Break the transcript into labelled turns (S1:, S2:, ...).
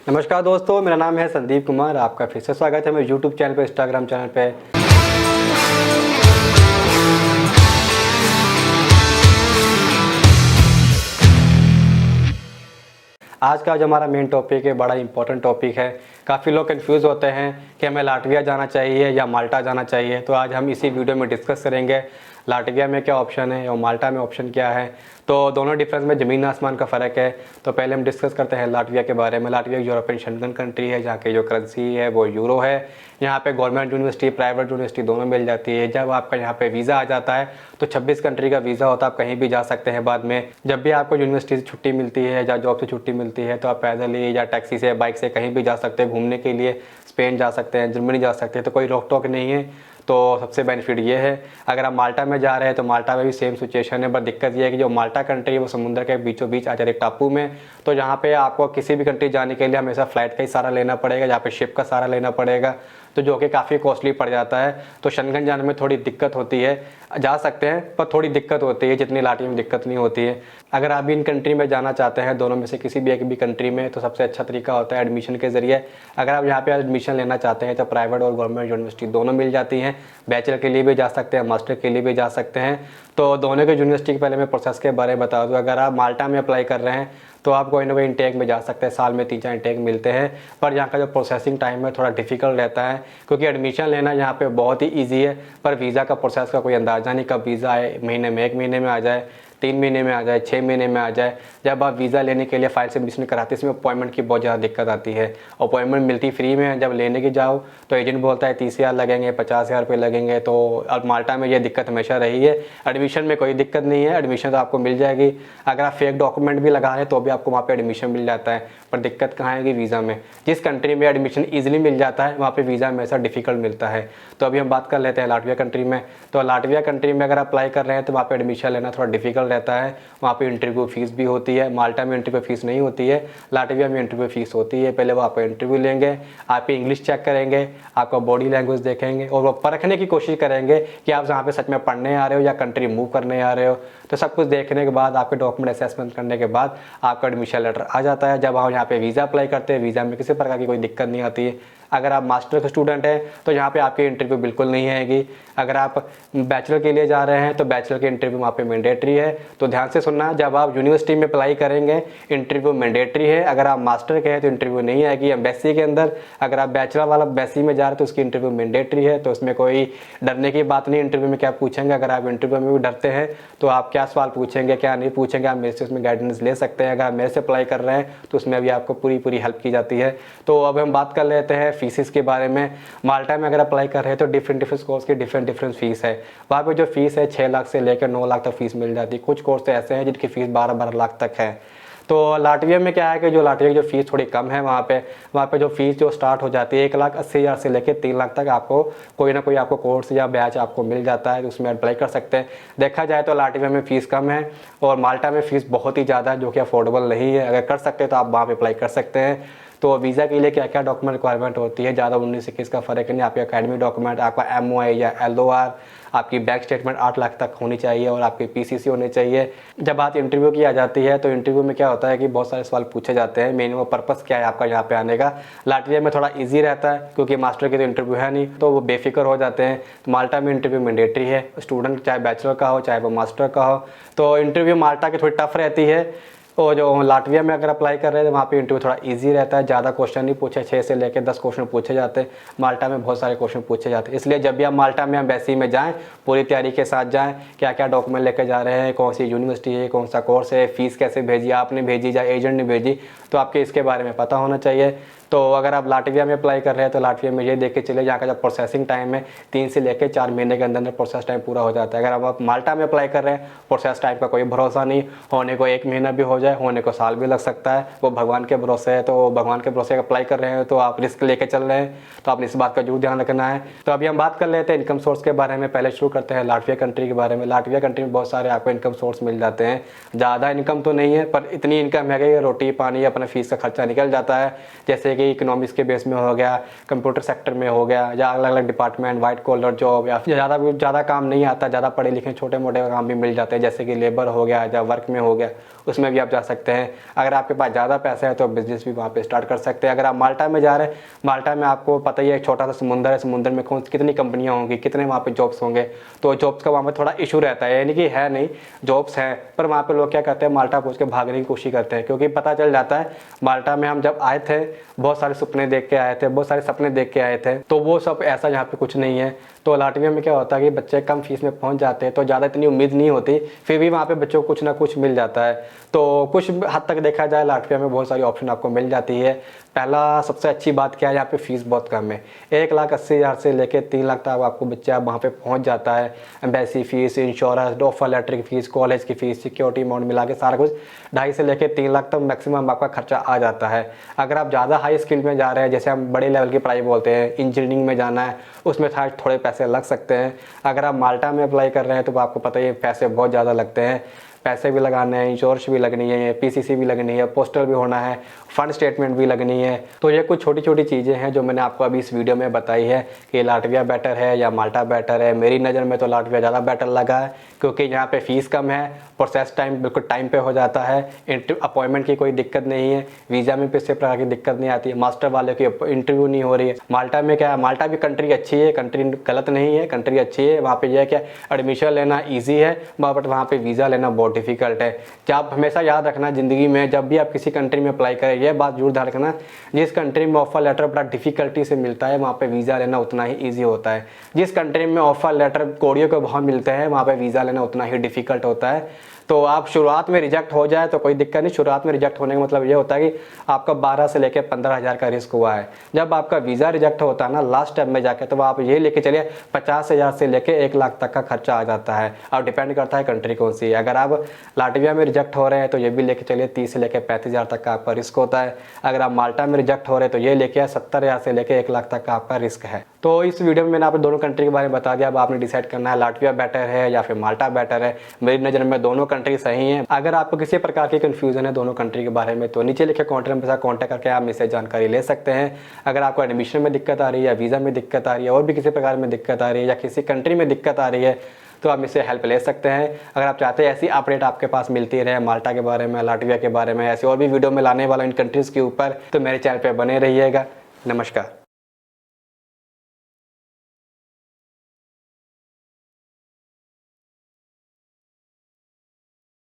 S1: नमस्कार दोस्तों, मेरा नाम है संदीप कुमार। आपका फिर से स्वागत है मेरे यूट्यूब चैनल पे, इंस्टाग्राम चैनल पे। आज का जो हमारा मेन टॉपिक है, बड़ा इंपॉर्टेंट टॉपिक है। काफ़ी लोग कंफ्यूज होते हैं कि हमें लाटविया जाना चाहिए या माल्टा जाना चाहिए। तो आज हम इसी वीडियो में डिस्कस करेंगे लाटविया में क्या ऑप्शन है और माल्टा में ऑप्शन क्या है। तो दोनों डिफरेंस में ज़मीन आसमान का फ़र्क है। तो पहले हम डिस्कस करते हैं लाटविया के बारे में। लाटविया यूरोपियन शेंगन कंट्री है, जहाँ की जो करेंसी है वो यूरो है। यहाँ पे गवर्नमेंट यूनिवर्सिटी, प्राइवेट यूनिवर्सिटी दोनों मिल जाती है। जब आपका यहाँ पे वीज़ा आ जाता है तो 26 कंट्री का वीज़ा होता है, आप कहीं भी जा सकते हैं। बाद में जब भी आपको यूनिवर्सिटी से छुट्टी मिलती है या जॉब से छुट्टी मिलती है तो आप पैदल ही या टैक्सी से, बाइक से कहीं भी जा सकते हैं घूमने के लिए। स्पेन जा सकते हैं, जर्मनी जा सकते हैं, तो कोई रोक टोक नहीं है। तो सबसे बेनिफिट ये है। अगर आप माल्टा में जा रहे हैं तो माल्टा में भी सेम सिचुएशन है, बट दिक्कत ये है कि जो माल्टा कंट्री है वो समुद्र के बीचों बीच आ जाती है, टापू में। तो यहाँ पे आपको किसी भी कंट्री जाने के लिए हमेशा फ्लाइट का ही सहारा लेना पड़ेगा, यहाँ पे शिप का सहारा लेना पड़ेगा, तो जो कि काफ़ी कॉस्टली पड़ जाता है। तो शेंगन जाने में थोड़ी दिक्कत होती है। जा सकते हैं पर थोड़ी दिक्कत होती है, जितनी लाटविया में दिक्कत नहीं होती है। अगर आप भी इन कंट्री में जाना चाहते हैं, दोनों में से किसी भी एक भी कंट्री में, तो सबसे अच्छा तरीका होता है एडमिशन के ज़रिए। अगर आप यहाँ पे एडमिशन लेना चाहते हैं तो प्राइवेट और गवर्नमेंट यूनिवर्सिटी दोनों मिल जाती हैं। बैचलर के लिए भी जा सकते हैं, मास्टर के लिए भी जा सकते हैं। तो दोनों के यूनिवर्सिटी के पहले मैं प्रोसेस के बारे में बता दूँ। अगर आप माल्टा में अप्लाई कर रहे हैं तो आप कोई ना कोई इंटेक में जा सकते हैं, साल में 3-4 इंटेक मिलते हैं। पर यहाँ का जो प्रोसेसिंग टाइम है थोड़ा डिफिकल्ट रहता है, क्योंकि एडमिशन लेना यहाँ पे बहुत ही इजी है। पर वीज़ा का प्रोसेस का कोई अंदाज़ा नहीं, कब वीज़ा आए, महीने में, 1 महीने में आ जाए, 3 महीने में आ जाए, 6 महीने में आ जाए। जब आप वीज़ा लेने के लिए फ़ाइल सबमिशन कराते हैं, इसमें अपॉइंटमेंट की बहुत ज़्यादा दिक्कत आती है। अपॉइंटमेंट मिलती फ्री में है, जब लेने की जाओ तो एजेंट बोलता है 30,000 लगेंगे, 50,000 रुपये लगेंगे। तो अब माल्टा में ये दिक्कत हमेशा रही है। एडमिशन में कोई दिक्कत नहीं है, एडमिशन तो आपको मिल जाएगी। अगर आप फेक डॉक्यूमेंट भी लगा लें तो भी आपको वहाँ पर एडमिशन मिल जाता है। पर दिक्कत कहाँ आएगी? वीज़ा में। जिस कंट्री में एडमिशन ईजिली मिल जाता है वहाँ पर वीज़ा हमेशा डिफिकल्ट मिलता है। तो अभी हम बात कर लेते हैं लाटविया कंट्री में। तो लाटविया कंट्री में अगर अप्लाई कर रहे हैं तो वहाँ पर एडमिशन लेना थोड़ा डिफिकल्ट रहता है। वहाँ पे इंटरव्यू फीस भी होती है। माल्टा में इंटरव्यू फीस नहीं होती है, लाटविया में इंटरव्यू फीस होती है। पहले वो आपका इंटरव्यू लेंगे, आपकी इंग्लिश चेक करेंगे, आपका बॉडी लैंग्वेज देखेंगे और वो परखने की कोशिश करेंगे कि आप यहाँ पे सच में पढ़ने आ रहे हो या कंट्री मूव करने आ रहे हो। तो सब कुछ देखने के बाद, आपके डॉक्यूमेंट असेसमेंट करने के बाद आपका एडमिशन लेटर आ जाता है। जब आप यहाँ पे वीज़ा अप्लाई करते हैं, वीज़ा में किसी प्रकार की कोई दिक्कत नहीं आती है। अगर आप मास्टर के स्टूडेंट हैं तो यहाँ पे आपकी इंटरव्यू बिल्कुल नहीं आएगी। अगर आप बैचलर के लिए जा रहे हैं तो बैचलर की इंटरव्यू वहाँ पे मैंडेटरी है। तो ध्यान से सुनना, जब आप यूनिवर्सिटी में अप्लाई करेंगे इंटरव्यू मैंडेटरी है। अगर आप मास्टर के हैं तो इंटरव्यू नहीं आएगी एम्बेसी के अंदर। अगर आप बैचलर वाला एम्बेसी में जा रहे हैं तो उसकी इंटरव्यू मैंडेटरी है। तो उसमें कोई डरने की बात नहीं। इंटरव्यू में क्या पूछेंगे, अगर आप इंटरव्यू में भी डरते हैं तो आप क्या सवाल पूछेंगे, क्या नहीं पूछेंगे, आप मेरे से उसमें गाइडेंस ले सकते हैं। अगर आप मेरे से अप्लाई कर रहे हैं तो उसमें भी आपको पूरी हेल्प की जाती है। तो अब हम बात कर लेते हैं फीसिस के बारे में। माल्टा में अगर अप्लाई कर रहे हैं तो डिफरेंट कोर्स की डिफरेंट फीस है। वहाँ पे जो फीस है 6 लाख से लेकर 9 लाख तक फीस मिल जाती है। कुछ कोर्स तो ऐसे हैं जिनकी फीस 12-12 लाख तक है। तो लाटविया में क्या है कि जो लाटविया की जो फीस थोड़ी कम है, वहाँ पे जो फीस जो स्टार्ट हो जाती है 1,80,000 से लेकर 3 लाख तक आपको कोई ना कोई आपको कोर्स या बैच आपको मिल जाता है, उसमें अप्लाई कर सकते हैं। देखा जाए तो लाटविया में फ़ीस कम है और माल्टा में फ़ीस बहुत ही ज़्यादा है, जो कि अफोर्डेबल नहीं है। अगर कर सकते हैं तो आप वहाँ पर अप्लाई कर सकते हैं। तो वीज़ा के लिए क्या क्या डॉक्यूमेंट रिक्वायरमेंट होती है, ज़्यादा 19-21 का फ़र्क नहीं। आपके एकेडमिक डॉक्यूमेंट, आपका MOI या LOR, आपकी बैंक स्टेटमेंट 8 लाख तक होनी चाहिए और आपकी PCC होनी चाहिए। जब बात इंटरव्यू की आ जाती है तो इंटरव्यू में क्या होता है कि बहुत सारे सवाल पूछे जाते हैं। मेन वो पर्पस क्या है आपका यहाँ पे आने का। लाटविया में थोड़ा इजी रहता है क्योंकि मास्टर की तो इंटरव्यू है नहीं, तो वो बेफिक्र हो जाते हैं। तो माल्टा में इंटरव्यू मैंडेटरी है, स्टूडेंट चाहे बैचलर का हो चाहे वो मास्टर का हो। तो इंटरव्यू माल्टा की थोड़ी टफ रहती है। और जो लाटविया में अगर अप्लाई कर रहे हैं तो वहाँ पे इंटरव्यू थोड़ा इजी रहता है, ज़्यादा क्वेश्चन नहीं पूछे, 6 से लेकर 10 क्वेश्चन पूछे जाते हैं। माल्टा में बहुत सारे क्वेश्चन पूछे जाते हैं। इसलिए जब भी आप माल्टा में एम्बेसी में जाएं पूरी तैयारी के साथ जाएं, क्या क्या डॉक्यूमेंट लेकर जा रहे हैं, कौन सी यूनिवर्सिटी है, कौन सा कोर्स है, फीस कैसे भेजी, आपने भेजी या एजेंट ने भेजी, तो आपके इसके बारे में पता होना चाहिए। तो अगर आप लाटविया में अप्लाई कर रहे हैं तो लाटविया में ये देख के चले, यहाँ का जो प्रोसेसिंग टाइम है 3 से लेकर 4 महीने के अंदर प्रोसेस टाइम पूरा हो जाता है। अगर आप माल्टा में अप्लाई कर रहे हैं, प्रोसेस टाइम का कोई भरोसा नहीं, होने को 1 महीना भी हो जाए, होने को साल भी लग सकता है, वो भगवान के भरोसे है। तो भगवान के भरोसे अप्लाई कर रहे हैं तो आप रिस्क लेके चल रहे हैं, तो आपने इस बात का जरूर ध्यान रखना है। तो अभी हम बात कर लेते हैं इनकम सोर्स के बारे में। पहले शुरू करते हैं लाटविया कंट्री के बारे में। लाटविया कंट्री में बहुत सारे आपको इनकम सोर्स मिल जाते हैं। ज़्यादा इनकम तो नहीं है पर इतनी इनकम है कि रोटी पानी अपना फीस का खर्चा निकल जाता है। जैसे कि इकोनॉमिक्स के बेस में हो गया, कंप्यूटर सेक्टर में हो गया, या अलग अलग डिपार्टमेंट, वाइट कॉलर जॉब, या ज़्यादा काम नहीं आता, ज़्यादा पढ़े लिखे छोटे मोटे काम भी मिल जाते हैं, जैसे कि लेबर हो गया या वर्क में हो गया, उसमें भी आप जा सकते हैं। अगर आपके पास ज़्यादा पैसा है तो बिज़नेस भी वहाँ पे स्टार्ट कर सकते हैं। अगर आप माल्टा में जा रहे हैं, माल्टा में आपको पता ही है एक छोटा सा समुंदर है, समुंदर में कितनी कंपनियाँ होंगी, कितने वहाँ पे जॉब्स होंगे, तो जॉब्स का वहाँ पे थोड़ा इशू रहता है, यानी कि है नहीं, जॉब्स हैं, पर वहाँ पे लोग क्या करते हैं, माल्टा पहुँच के भागने की कोशिश करते हैं, क्योंकि पता चल जाता है माल्टा में हम जब आए थे बहुत सारे सपने देख के आए थे, बहुत सारे सपने देख के आए थे, तो वो सब ऐसा यहाँ पे कुछ नहीं है। तो लाटविया में क्या होता है कि बच्चे कम फीस में पहुँच जाते हैं, तो ज़्यादा इतनी उम्मीद नहीं होती, फिर भी वहाँ पे बच्चों को कुछ ना कुछ मिल जाता है। तो कुछ हद तक देखा जाए लाटविया में बहुत सारी ऑप्शन आपको मिल जाती है। पहला सबसे अच्छी बात क्या है, यहाँ पे फ़ीस बहुत कम है, 1,80,000 से लेकर 3 लाख तक आपको बच्चा वहाँ पे पहुँच जाता है। Embassy fees, insurance, offer letter की फ़ीस, कॉलेज की फ़ीस, सिक्योरिटी अमाउंट मिला के सारा कुछ 2.5 से लेकर 3 लाख तक मैक्सिमम आपका खर्चा आ जाता है। अगर आप ज़्यादा हाई स्किल में जा रहे हैं, जैसे हम बड़े लेवल की पढ़ाई बोलते हैं, इंजीनियरिंग में जाना है, उसमें थोड़े पैसे लग सकते हैं। अगर आप माल्टा में अप्लाई कर रहे हैं तो आपको पता ही है पैसे बहुत ज़्यादा लगते हैं, पैसे भी लगाने हैं, इंश्योरेंस भी लगनी है, पीसीसी भी लगनी है, पोस्टल भी होना है, फंड स्टेटमेंट भी लगनी है। तो ये कुछ छोटी छोटी चीज़ें हैं जो मैंने आपको अभी इस वीडियो में बताई है कि लाटविया बेटर है या माल्टा बेटर है। मेरी नज़र में तो लाटविया ज़्यादा बेटर लगा है, क्योंकि यहाँ पे फ़ीस कम है, प्रोसेस टाइम बिल्कुल टाइम पे हो जाता है, अपॉइंटमेंट की कोई दिक्कत नहीं है, वीज़ा में किसी प्रकार की दिक्कत नहीं आती है, मास्टर वाले की इंटरव्यू नहीं हो रही है। माल्टा में क्या है, माल्टा भी कंट्री अच्छी है, कंट्री गलत नहीं है, कंट्री अच्छी है, वहाँ पे यह क्या एडमिशन लेना ईजी है, बट वहाँ पे वीज़ा लेना बहुत डिफ़िकल्ट है। क्या आप हमेशा याद रखना ज़िंदगी में जब भी आप किसी कंट्री में अप्लाई करें, यह बात जरूर ध्यान रखना, जिस कंट्री में ऑफर लेटर बड़ा डिफ़िकल्टी से मिलता है वहाँ पे वीज़ा लेना उतना ही ईजी होता है। जिस कंट्री में ऑफर लेटर कौड़ियों के भाव मिलते हैं वहाँ पे वीज़ा लेना उतना ही डिफ़िकल्ट होता है। तो आप शुरुआत में रिजेक्ट हो जाए तो कोई दिक्कत नहीं, शुरुआत में रिजेक्ट होने का मतलब ये होता है कि आपका 12 से लेकर 15,000 का रिस्क हुआ है। जब आपका वीज़ा रिजेक्ट होता है ना लास्ट स्टेप में जाके, तो आप ये लेके चलिए 50,000 से लेकर 1 लाख तक का खर्चा आ जाता है। अब डिपेंड करता है कंट्री कौन सी है। अगर आप लाटविया में रिजेक्ट हो रहे हैं तो ये भी लेके चलिए 30 से लेकर 35,000 तक का आपका रिस्क होता है। अगर आप माल्टा में रिजेक्ट हो रहे हैं तो ये लेके 70,000 से लेकर 1 लाख तक का आपका रिस्क है। तो इस वीडियो में मैंने आपको दोनों कंट्री के बारे में बता दिया। अब आपने डिसाइड करना है लाटविया बेटर है या फिर माल्टा बेटर है। मेरी नज़र में दोनों कंट्री सही हैं। अगर आपको किसी प्रकार की कन्फ्यूजन है दोनों कंट्री के बारे में तो नीचे लिखे कॉन्टैक्ट नंबर से कॉन्टैक्ट करके आप मुझसे जानकारी ले सकते हैं। अगर आपको एडमिशन में दिक्कत आ रही है या वीज़ा में दिक्कत आ रही है और भी किसी प्रकार में दिक्कत आ रही है या किसी कंट्री में दिक्कत आ रही है तो आप मुझसे हेल्प ले सकते हैं। अगर आप चाहते हैं ऐसी अपडेट आपके पास मिलती रहे माल्टा के बारे में, लाटविया के बारे में, ऐसे और भी वीडियो में लाने वाला इन कंट्रीज़ के ऊपर, तो मेरे चैनल पर बने रहिएगा। नमस्कार।